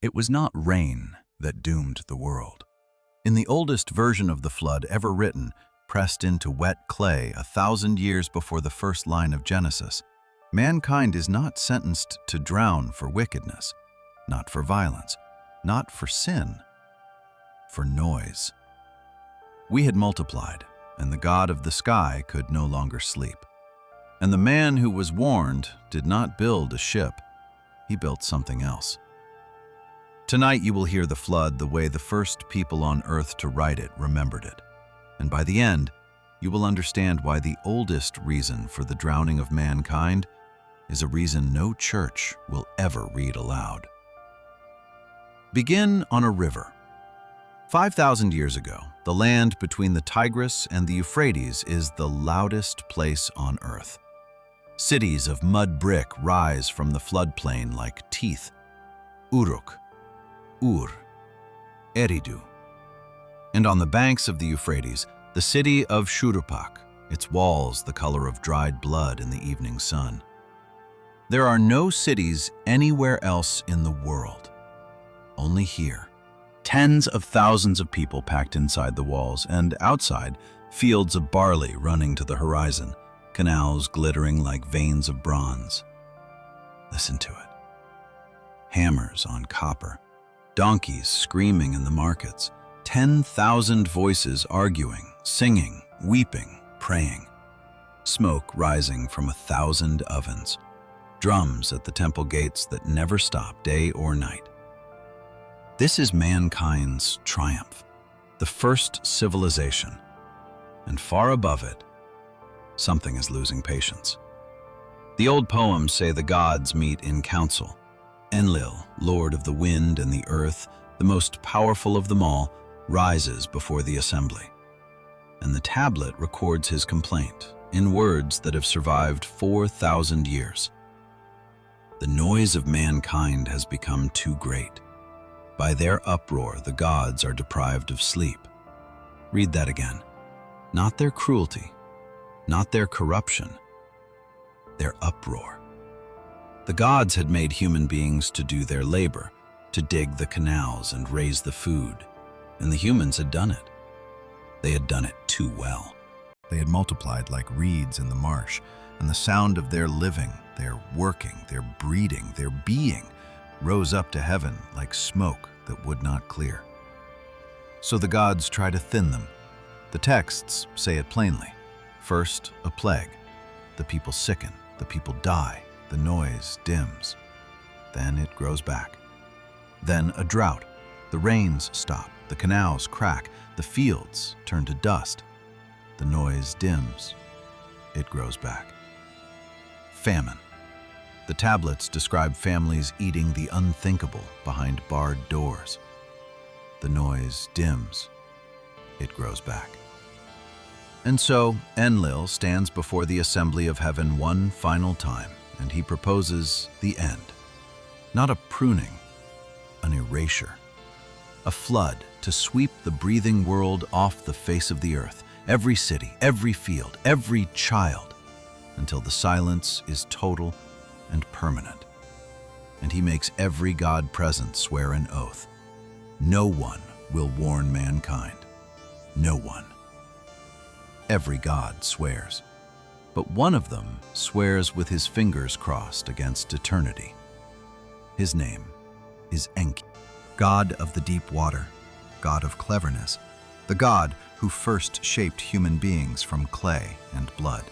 It was not rain that doomed the world. In the oldest version of the flood ever written, pressed into wet clay 1,000 years before the first line of Genesis, mankind is not sentenced to drown for wickedness, not for violence, not for sin, for noise. We had multiplied, and the God of the sky could no longer sleep. And the man who was warned did not build a ship, he built something else. Tonight you will hear the flood the way the first people on earth to write it remembered it. And by the end, you will understand why the oldest reason for the drowning of mankind is a reason no church will ever read aloud. Begin on a river. 5,000 years ago, the land between the Tigris and the Euphrates is the loudest place on earth. Cities of mud brick rise from the floodplain like teeth. Uruk, Ur, Eridu. And on the banks of the Euphrates, the city of Shuruppak, its walls the color of dried blood in the evening sun. There are no cities anywhere else in the world, only here. Tens of thousands of people packed inside the walls, and outside, fields of barley running to the horizon, canals glittering like veins of bronze. Listen to it. Hammers on copper, donkeys screaming in the markets, 10,000 voices arguing, singing, weeping, praying. Smoke rising from 1,000 ovens, drums at the temple gates that never stop day or night. This is mankind's triumph, the first civilization, and far above it, something is losing patience. The old poems say the gods meet in council. Enlil, lord of the wind and the earth, the most powerful of them all, rises before the assembly. And the tablet records his complaint in words that have survived 4,000 years. The noise of mankind has become too great. By their uproar, the gods are deprived of sleep. Read that again. Not their cruelty, not their corruption, their uproar. The gods had made human beings to do their labor, to dig the canals and raise the food, and the humans had done it. They had done it too well. They had multiplied like reeds in the marsh, and the sound of their living, their working, their breeding, their being rose up to heaven like smoke that would not clear. So the gods try to thin them. The texts say it plainly. First, a plague. The people sicken, the people die, the noise dims. Then it grows back. Then a drought. The rains stop, the canals crack, the fields turn to dust. The noise dims. It grows back. Famine. The tablets describe families eating the unthinkable behind barred doors. The noise dims. It grows back. And so Enlil stands before the assembly of heaven one final time, and he proposes the end. Not a pruning, an erasure. A flood to sweep the breathing world off the face of the earth, every city, every field, every child, until the silence is total and permanent. And he makes every god present swear an oath. No one will warn mankind. No one. Every god swears. But one of them swears with his fingers crossed against eternity. His name is Enki, god of the deep water, god of cleverness, the god who first shaped human beings from clay and blood.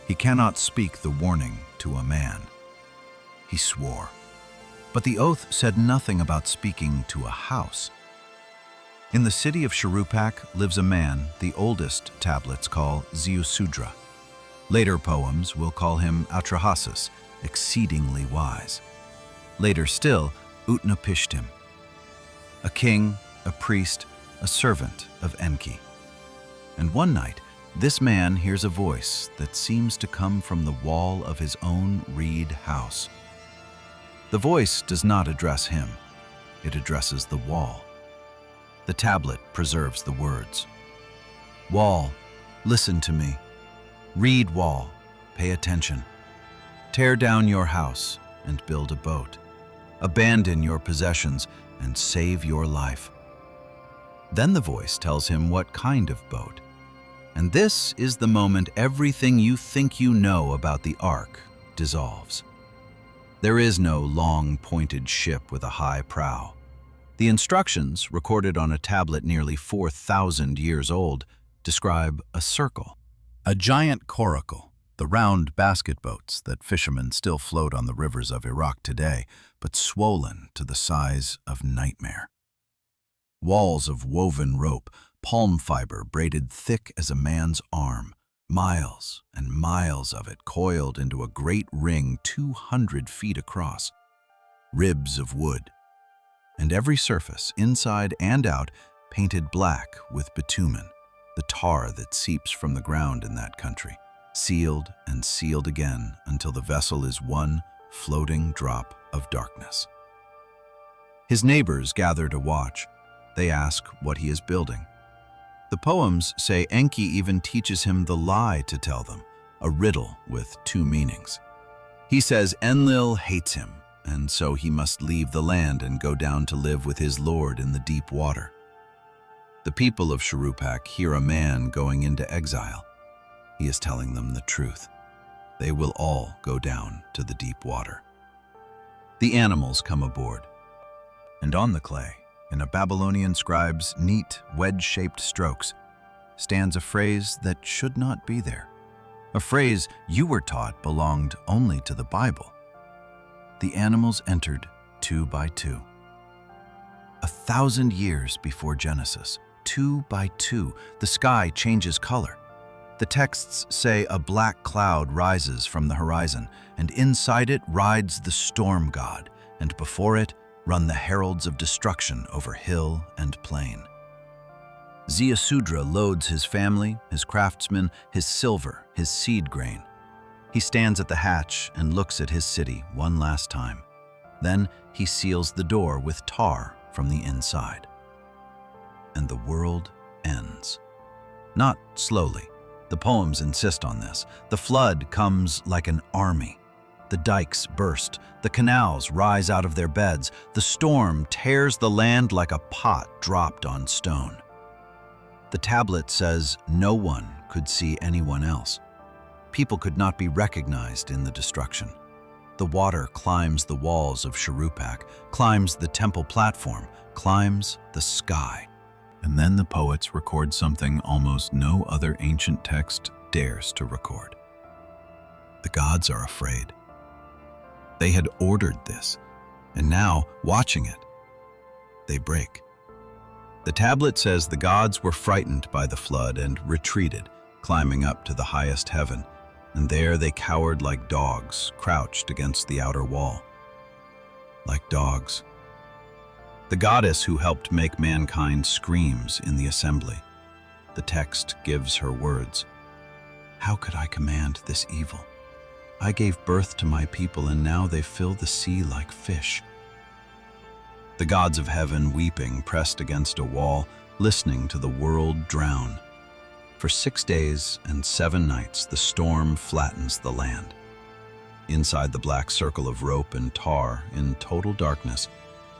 He cannot speak the warning to a man. He swore. But the oath said nothing about speaking to a house. In the city of Shuruppak lives a man the oldest tablets call Ziusudra. Later poems will call him Atrahasis, exceedingly wise. Later still, Utnapishtim. A king, a priest, a servant of Enki. And one night, this man hears a voice that seems to come from the wall of his own reed house. The voice does not address him. It addresses the wall. The tablet preserves the words. Wall, listen to me. Reed wall, pay attention. Tear down your house and build a boat. abandon your possessions, and save your life." Then the voice tells him what kind of boat. And this is the moment everything you think you know about the Ark dissolves. There is no long, pointed ship with a high prow. The instructions, recorded on a tablet nearly 4,000 years old, describe a circle. A giant coracle, the round basket boats that fishermen still float on the rivers of Iraq today, but swollen to the size of nightmare. Walls of woven rope, palm fiber braided thick as a man's arm, miles and miles of it coiled into a great ring 200 feet across. Ribs of wood, and every surface, inside and out, painted black with bitumen, the tar that seeps from the ground in that country, sealed and sealed again until the vessel is one floating drop of darkness. His neighbors gather to watch. They ask what he is building. The poems say Enki even teaches him the lie to tell them, a riddle with two meanings. He says Enlil hates him, and so he must leave the land and go down to live with his lord in the deep water. The people of Shuruppak hear a man going into exile. He is telling them the truth. They will all go down to the deep water. The animals come aboard, and on the clay, in a Babylonian scribe's neat, wedge-shaped strokes, stands a phrase that should not be there, a phrase you were taught belonged only to the Bible. The animals entered 2 by 2. 1,000 years before Genesis, 2 by 2, the sky changes color. The texts say a black cloud rises from the horizon, and inside it rides the storm god, and before it run the heralds of destruction over hill and plain. Ziusudra loads his family, his craftsmen, his silver, his seed grain. He stands at the hatch and looks at his city one last time. Then he seals the door with tar from the inside. And the world ends. Not slowly. The poems insist on this. The flood comes like an army. The dikes burst, the canals rise out of their beds, the storm tears the land like a pot dropped on stone. The tablet says no one could see anyone else. People could not be recognized in the destruction. The water climbs the walls of Shuruppak, climbs the temple platform, climbs the sky. And then the poets record something almost no other ancient text dares to record. The gods are afraid. They had ordered this, and now, watching it, they break. The tablet says the gods were frightened by the flood and retreated, climbing up to the highest heaven, and there they cowered like dogs, crouched against the outer wall. Like dogs. The goddess who helped make mankind screams in the assembly. The text gives her words. How could I command this evil? I gave birth to my people, and now they fill the sea like fish. The gods of heaven, weeping, pressed against a wall, listening to the world drown. For 6 days and 7 nights, the storm flattens the land. Inside the black circle of rope and tar, in total darkness,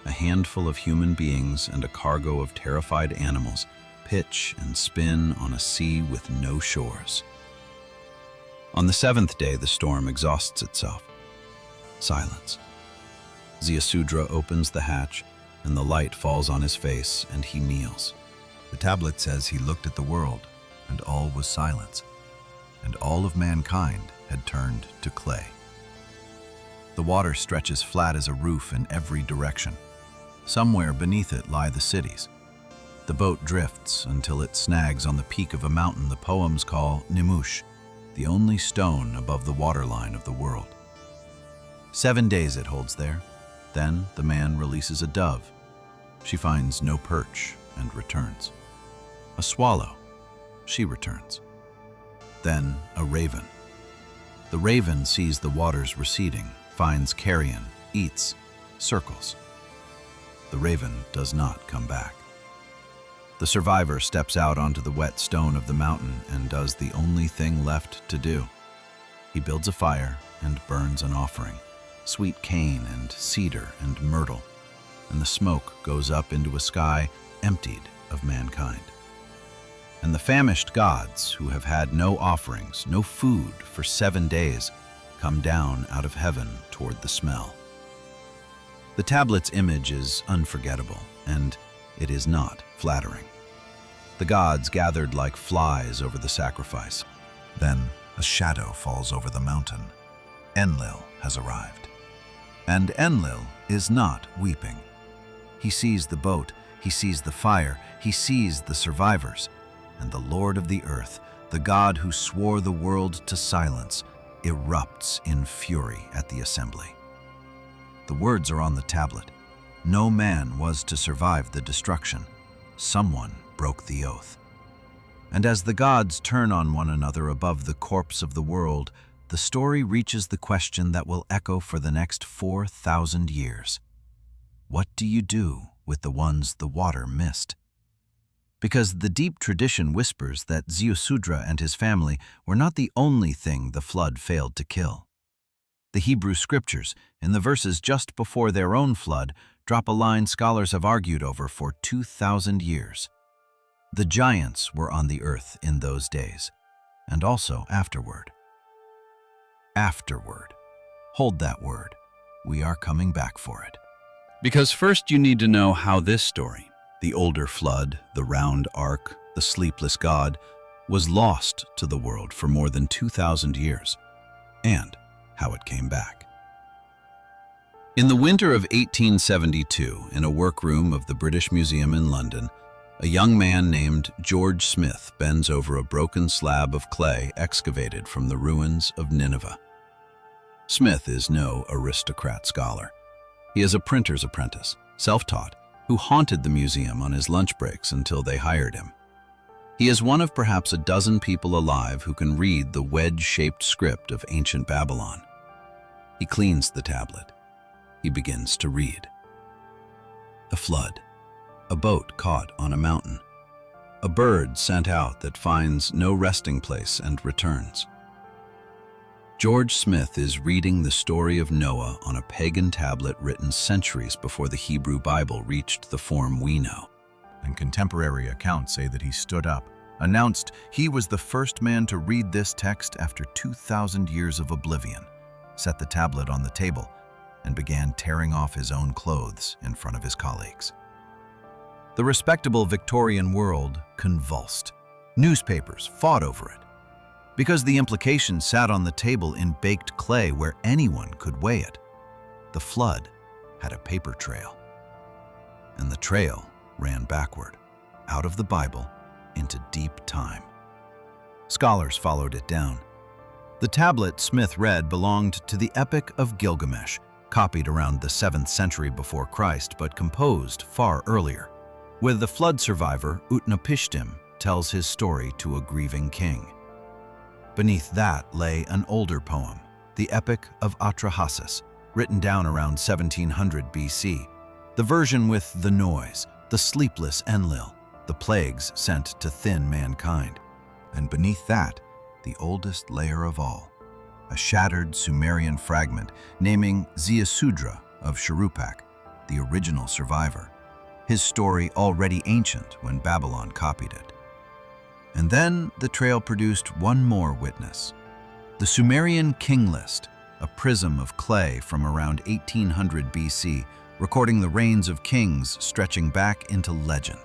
a handful of human beings and a cargo of terrified animals pitch and spin on a sea with no shores. On the 7th day, the storm exhausts itself. Silence. Ziusudra opens the hatch, and the light falls on his face, and he kneels. The tablet says he looked at the world, and all was silence, and all of mankind had turned to clay. The water stretches flat as a roof in every direction. Somewhere beneath it lie the cities. The boat drifts until it snags on the peak of a mountain the poems call Nimush, the only stone above the waterline of the world. 7 days it holds there. Then the man releases a dove. She finds no perch and returns. A swallow. She returns. Then a raven. The raven sees the waters receding, finds carrion, eats, circles. The raven does not come back. The survivor steps out onto the wet stone of the mountain and does the only thing left to do. He builds a fire and burns an offering. sweet cane and cedar and myrtle, and the smoke goes up into a sky emptied of mankind. And the famished gods, who have had no offerings, no food for 7 days, come down out of heaven toward the smell. The tablet's image is unforgettable, and it is not flattering. The gods gathered like flies over the sacrifice. Then a shadow falls over the mountain. Enlil has arrived. And Enlil is not weeping. He sees the boat, he sees the fire, he sees the survivors, and the Lord of the earth, the God who swore the world to silence, erupts in fury at the assembly. The words are on the tablet. No man was to survive the destruction. Someone broke the oath. And as the gods turn on one another above the corpse of the world, the story reaches the question that will echo for the next 4,000 years. What do you do with the ones the water missed? Because the deep tradition whispers that Ziusudra and his family were not the only thing the flood failed to kill. The Hebrew scriptures, in the verses just before their own flood, drop a line scholars have argued over for 2,000 years. The giants were on the earth in those days, and also afterward. Afterward. Hold that word. We are coming back for it. Because first you need to know how this story, the older flood, the round ark, the sleepless god, was lost to the world for more than 2,000 years, and how it came back. In the winter of 1872, in a workroom of the British Museum in London, a young man named George Smith bends over a broken slab of clay excavated from the ruins of Nineveh. Smith is no aristocrat scholar. He is a printer's apprentice, self-taught, who haunted the museum on his lunch breaks until they hired him. He is one of perhaps a dozen people alive who can read the wedge-shaped script of ancient Babylon. He cleans the tablet. He begins to read. A flood. A boat caught on a mountain. A bird sent out that finds no resting place and returns. George Smith is reading the story of Noah on a pagan tablet written centuries before the Hebrew Bible reached the form we know. And contemporary accounts say that he stood up, announced he was the first man to read this text after 2,000 years of oblivion, set the tablet on the table, and began tearing off his own clothes in front of his colleagues. The respectable Victorian world convulsed. Newspapers fought over it, because the implication sat on the table in baked clay where anyone could weigh it. The flood had a paper trail, and the trail ran backward, out of the Bible, into deep time. Scholars followed it down. The tablet Smith read belonged to the Epic of Gilgamesh, copied around the 7th century before Christ, but composed far earlier, where the flood survivor Utnapishtim tells his story to a grieving king. Beneath that lay an older poem, the Epic of Atrahasis, written down around 1700 BC, the version with the noise, the sleepless Enlil, the plagues sent to thin mankind. And beneath that, the oldest layer of all, a shattered Sumerian fragment naming Ziusudra of Shuruppak, the original survivor, his story already ancient when Babylon copied it. And then the trail produced one more witness, the Sumerian king list, a prism of clay from around 1800 BC, recording the reigns of kings stretching back into legend.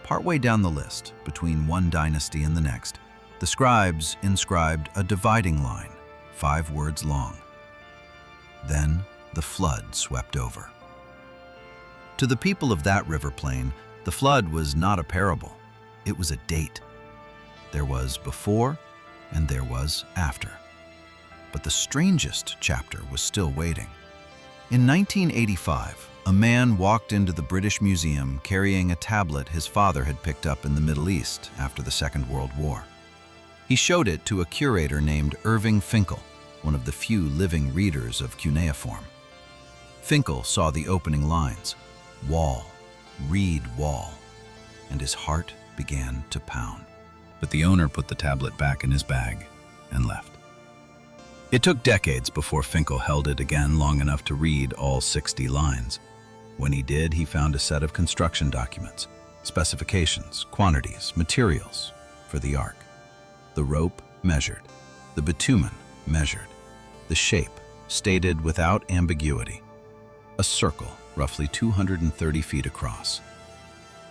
Partway down the list, between one dynasty and the next, the scribes inscribed a dividing line, 5 words long. Then the flood swept over. To the people of that river plain, the flood was not a parable. It was a date. There was before and there was after. But the strangest chapter was still waiting. In 1985, a man walked into the British Museum carrying a tablet his father had picked up in the Middle East after the Second World War. He showed it to a curator named Irving Finkel, one of the few living readers of cuneiform. Finkel saw the opening lines, "Wall, read wall," and his heart began to pound. But the owner put the tablet back in his bag and left. It took decades before Finkel held it again long enough to read all 60 lines. When he did, he found a set of construction documents, specifications, quantities, materials for the Ark. The rope measured, the bitumen measured, the shape stated without ambiguity. A circle roughly 230 feet across.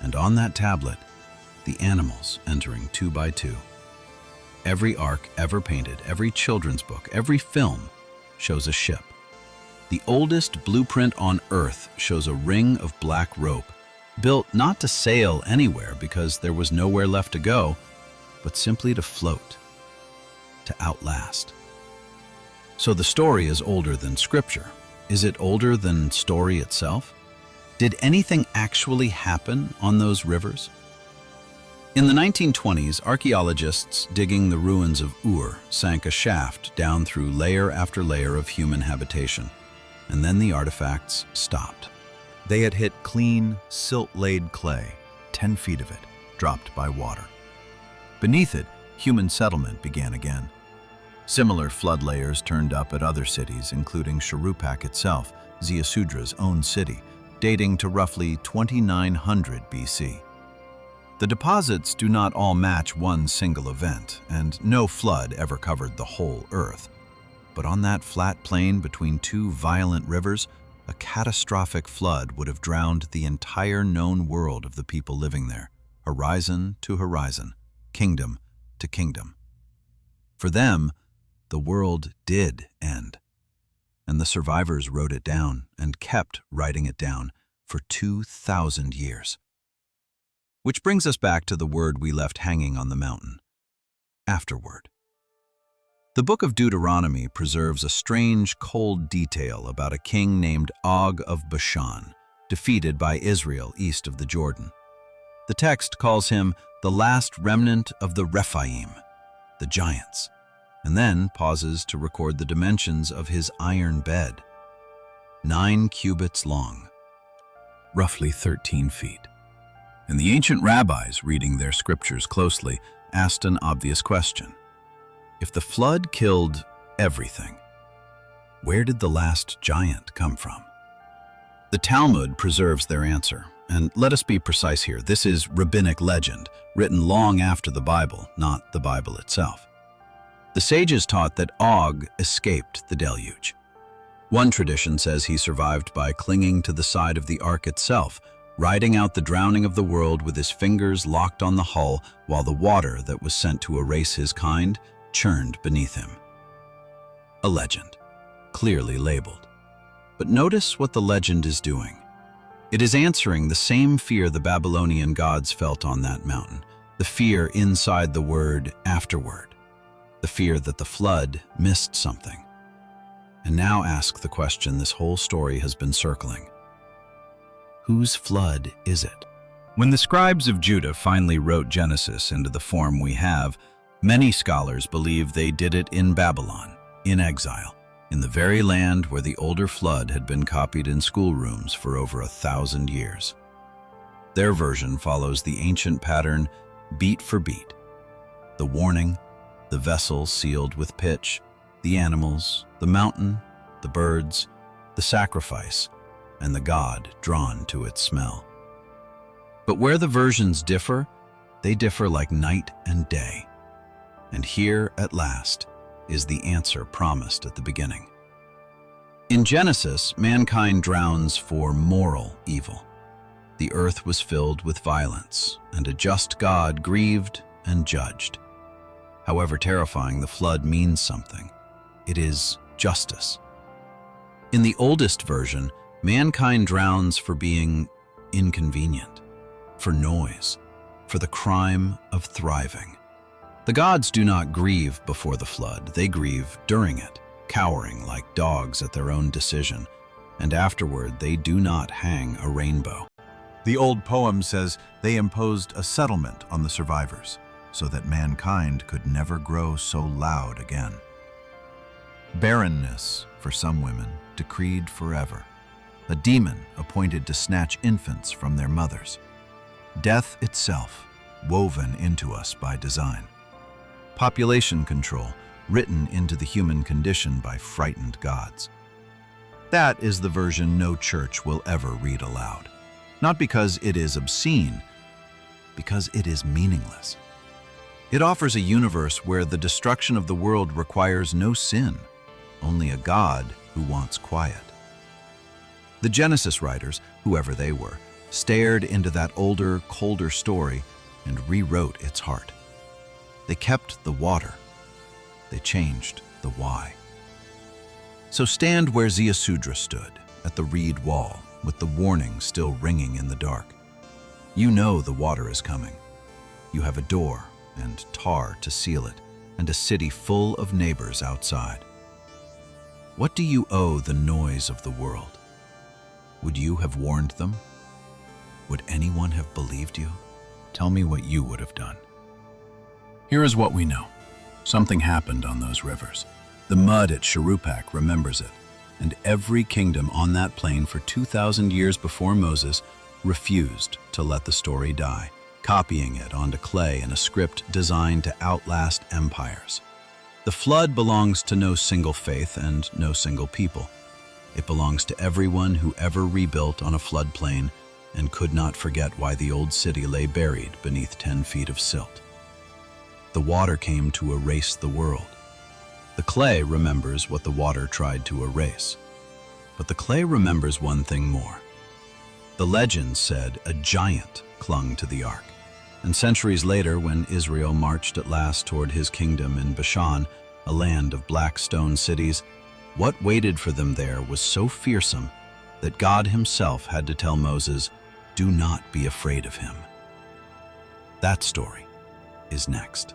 And on that tablet, the animals entering 2 by 2. Every ark ever painted, every children's book, every film shows a ship. The oldest blueprint on Earth shows a ring of black rope, built not to sail anywhere because there was nowhere left to go, but simply to float, to outlast. So the story is older than Scripture. Is it older than story itself? Did anything actually happen on those rivers? In the 1920s, archaeologists digging the ruins of Ur sank a shaft down through layer after layer of human habitation, and then the artifacts stopped. They had hit clean, silt-laid clay, 10 feet of it, dropped by water. Beneath it, human settlement began again. Similar flood layers turned up at other cities, including Shuruppak itself, Ziusudra's own city, dating to roughly 2900 BC. The deposits do not all match one single event, and no flood ever covered the whole Earth. But on that flat plain between 2 violent rivers, a catastrophic flood would have drowned the entire known world of the people living there, horizon to horizon, kingdom to kingdom. For them, the world did end, and the survivors wrote it down and kept writing it down for 2,000 years. Which brings us back to the word we left hanging on the mountain: afterward. The book of Deuteronomy preserves a strange, cold detail about a king named Og of Bashan, defeated by Israel east of the Jordan. The text calls him the last remnant of the Rephaim, the giants, and then pauses to record the dimensions of his iron bed: 9 cubits long, roughly 13 feet. And the ancient rabbis, reading their scriptures closely, asked an obvious question. If the flood killed everything, where did the last giant come from? The Talmud preserves their answer, and let us be precise here, this is rabbinic legend, written long after the Bible, not the Bible itself. The sages taught that Og escaped the deluge. One tradition says he survived by clinging to the side of the ark itself, riding out the drowning of the world with his fingers locked on the hull while the water that was sent to erase his kind churned beneath him. A legend, clearly labeled. But notice what the legend is doing. It is answering the same fear the Babylonian gods felt on that mountain, the fear inside the word afterward, the fear that the flood missed something. And now ask the question this whole story has been circling. Whose flood is it? When the scribes of Judah finally wrote Genesis into the form we have, many scholars believe they did it in Babylon, in exile, in the very land where the older flood had been copied in schoolrooms for over 1,000 years. Their version follows the ancient pattern beat for beat. The warning, the vessel sealed with pitch, the animals, the mountain, the birds, the sacrifice, and the god drawn to its smell. But where the versions differ, they differ like night and day. And here, at last, is the answer promised at the beginning. In Genesis, mankind drowns for moral evil. The earth was filled with violence, and a just God grieved and judged. However terrifying, the flood means something. It is justice. In the oldest version, mankind drowns for being inconvenient, for noise, for the crime of thriving. The gods do not grieve before the flood, they grieve during it, cowering like dogs at their own decision, and afterward they do not hang a rainbow. The old poem says they imposed a settlement on the survivors, so that mankind could never grow so loud again. Barrenness, for some women, decreed forever. A demon appointed to snatch infants from their mothers. Death itself, woven into us by design. Population control, written into the human condition by frightened gods. That is the version no church will ever read aloud. Not because it is obscene, because it is meaningless. It offers a universe where the destruction of the world requires no sin, only a God who wants quiet. The Genesis writers, whoever they were, stared into that older, colder story and rewrote its heart. They kept the water. They changed the why. So stand where Ziusudra stood, at the reed wall, with the warning still ringing in the dark. You know the water is coming. You have a door and tar to seal it, and a city full of neighbors outside. What do you owe the noise of the world? Would you have warned them? Would anyone have believed you? Tell me what you would have done. Here is what we know. Something happened on those rivers. The mud at Shuruppak remembers it, and every kingdom on that plain for 2,000 years before Moses refused to let the story die, copying it onto clay in a script designed to outlast empires. The flood belongs to no single faith and no single people. It belongs to everyone who ever rebuilt on a floodplain and could not forget why the old city lay buried beneath 10 feet of silt. The water came to erase the world. The clay remembers what the water tried to erase. But the clay remembers one thing more. The legend said a giant clung to the ark. And centuries later, when Israel marched at last toward his kingdom in Bashan, a land of black stone cities, what waited for them there was so fearsome that God himself had to tell Moses, "Do not be afraid of him." That story is next.